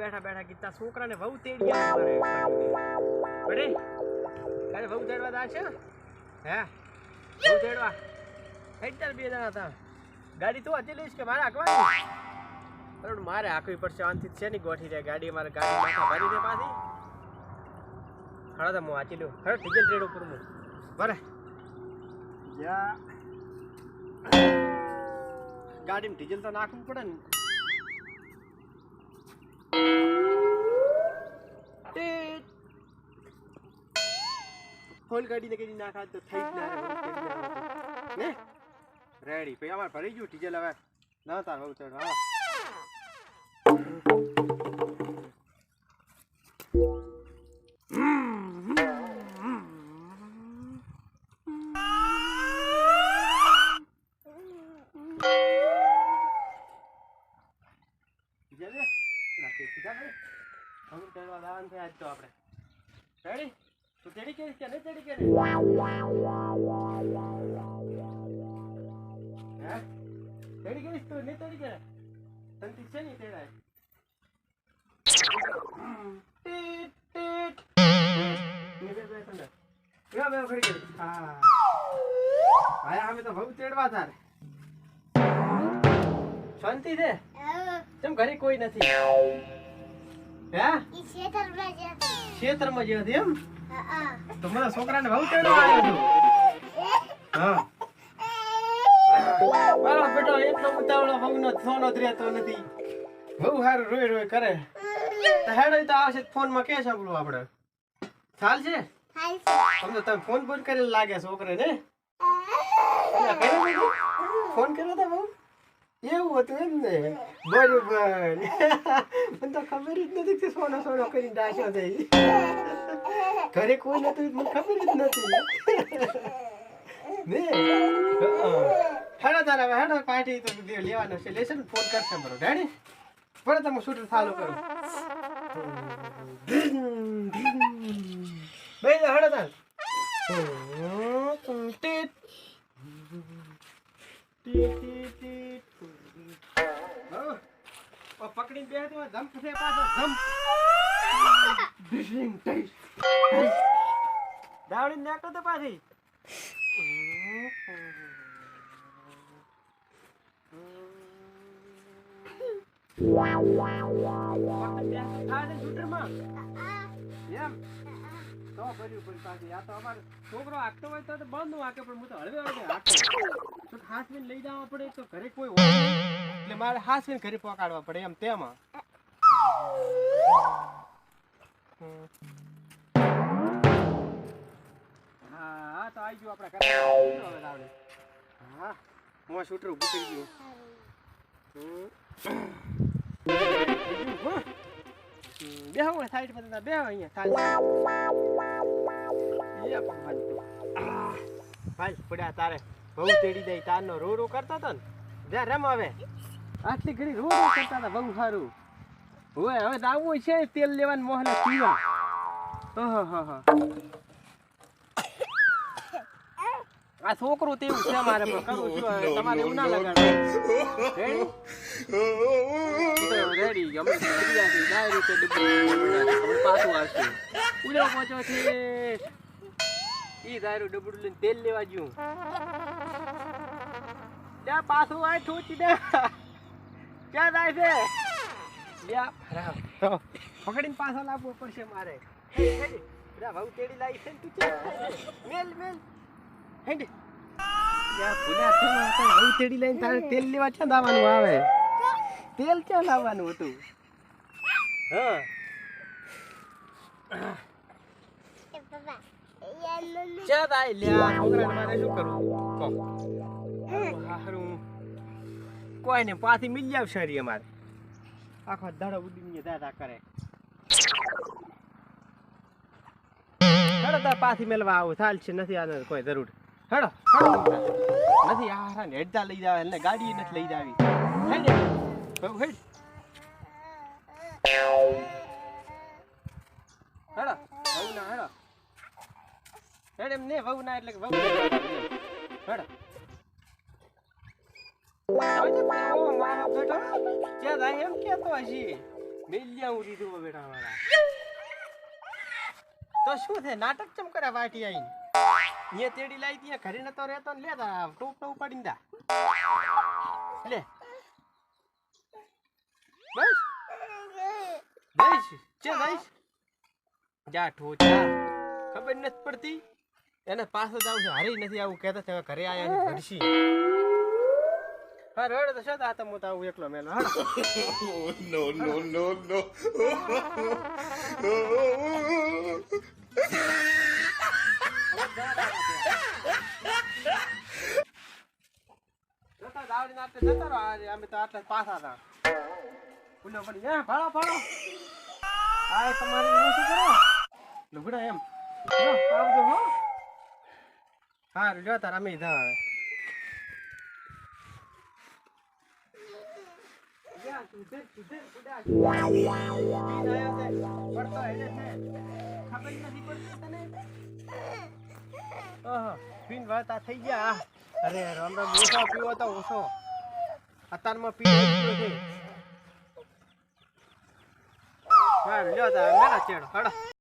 બેઠા બેઠા કીધા છોકરાને વહુ તેડી આવે બડે કાલે વહુ તેડવા દા છે હે વહુ તેડવા હેડર બે જણા હતા ગાડી તું હતી લઈશ કે મારે હાંકવાની પણ મારે હાંકવી પડશે શાંતિ છે ની ગોઠી જાય ગાડી મારે ગાડી માથા ભરી દે પાછી હળો તો હું વાંચી લઉં હળો ડીઝલ રેડ ઉપર હું બરે યા ગાડીમાં ડીઝલ તો નાખવું પડે ને ફૂલ ગાડીને કઈ નાખા તો થઈ જ ના ને રેડી પછી અમારે ભરી ગયું ડીઝલ હવે ના તાર હોવું ચડ હા આજ તો આપણે રેડી તું તેડી કરીશ કે નહીં તેડી કરી હે તેડી કરીશ તું નહીં તેડી કરે તને છે નહીં તેડાય અમે તો બહુ તેડવા તારે શાંતિ છે કેમ ઘરે કોઈ નથી હે ખેતરમાં જે હતી એમ તો મારા છોકરાને બહુ તેડવા આવ્યો છું હા મારો બેટો એટલો ઉતાવળો બહુનો સોનો જ રહેતો નથી બહુ સારું રોય રોય કરે તો હેડો તો આવશે ફોનમાં કે સાંભળવું આપણે ચાલશે તમને તમે ફોન કરીને લાગે છોકરે ને ફોન કર્યો તો બહુ એવું હતું એમ ને બરોબર મને તો ખબર જ નથી કે સોનો સોનો કરીને ડાશો થઈ ઘરે કોઈ નતું મને ખબર જ નથી ને હેડો તારા હેડો પાર્ટી તો લેવાનો છે લેશે ને ફોન કરશે બરો ડેડી બરો તમે શૂટર ચાલુ કરો ભાઈ હેડો તાર પકડીને બે તો ધમ છે પાછો ધમ દાવડી નાખો તો પાછી છોકરો હાંકતો હોય તો બંધ હાકે પણ હું તો હળવે હાસવીને લઈ જવા પડે તો ઘરે કોઈ હોય એટલે મારે હાસવીને ઘરે પકાડવા પડે એમ તેમાં હા તો આવી ગયું આપણે હા હું શૂટર ઉભું કરી ગયું બેહો સાઈડ પર બેહો અહીંયા ભાઈ પડ્યા તારે બહુ તેડી દઈ તારનો રો રો કરતો હતો ને જ્યાં રમ હવે આટલી ઘડી રો રો કરતા હતા બહુ સારું હોય હવે તો આવવું છે તેલ લેવાનું મોહને પીવા આ છોકરું તેવું છે મારે પણ કરું છું તમારે એવું ના લગાડે રેડી અમે પાછું આવશે ઉડો પહોંચો છે ઈ દારૂ ડબડું લઈને તેલ લેવા જ્યું ત્યાં પાછું આય ઠોચી દે ક્યાં જાય છે પકડીને પાછો લાવવો પડશે મારે ભાવ તેડી લાવી છે તું મેલ મેલ હેડી ભાવ તેડી લઈને તારે તેલ લેવા ક્યાં લાવવાનું આવે તેલ ક્યાં લાવવાનું હતું હા ચાલ આઈ લ્યા છોકરાને મારે શું કરવું હારું કોઈ ને પાછી મિલ આવશે રી અમારે આખો દાડો ઉડીને દાદા કરે હેડો તાર પાછી મેલવા આવું ચાલશે નથી આને કોઈ જરૂર હેડો નથી આ ને હેડતા લઈ જાવ એટલે ગાડી નથી લઈ જાવી હેડ બહુ હેડ હેડો બહુ ના હેડો હેડ એમ ને બહુ ના એટલે બહુ હેડો મારો બેટો ક્યાં જાય એમ કેતો હશી મેલ્યા હું રીધું બેટા વાળા તો શું છે નાટક ચમ કરે વાટી આઈને અહીંયા તેડી લાવી ત્યાં ઘરે નતો રહેતો ને લેતા ટોપ ટોપ પડીને દા લે બસ દઈશ છે દઈશ જા ઠોચા ખબર નથી પડતી એને પાછો જ આવશે હારી નથી આવું કહેતા છે ઘરે આયા છે ભરસી હા રડ તો શું આ તો હું તો આવું એકલો મેલો નો નો નો નો અમે તો આટલા પાછા હતા ઉલ્લો પડી હે ભાડો ભાડો આ તમારી શું કરો લુગડા એમ આવજો હો હા લ્યો તાર અમે જા પીન વાતા થઈ ગયા અરે રામ રામ ઓછો પીવો તો ઓછો અત્યારમાં પી છે હા લ્યો તા મેરા ચેડો હડો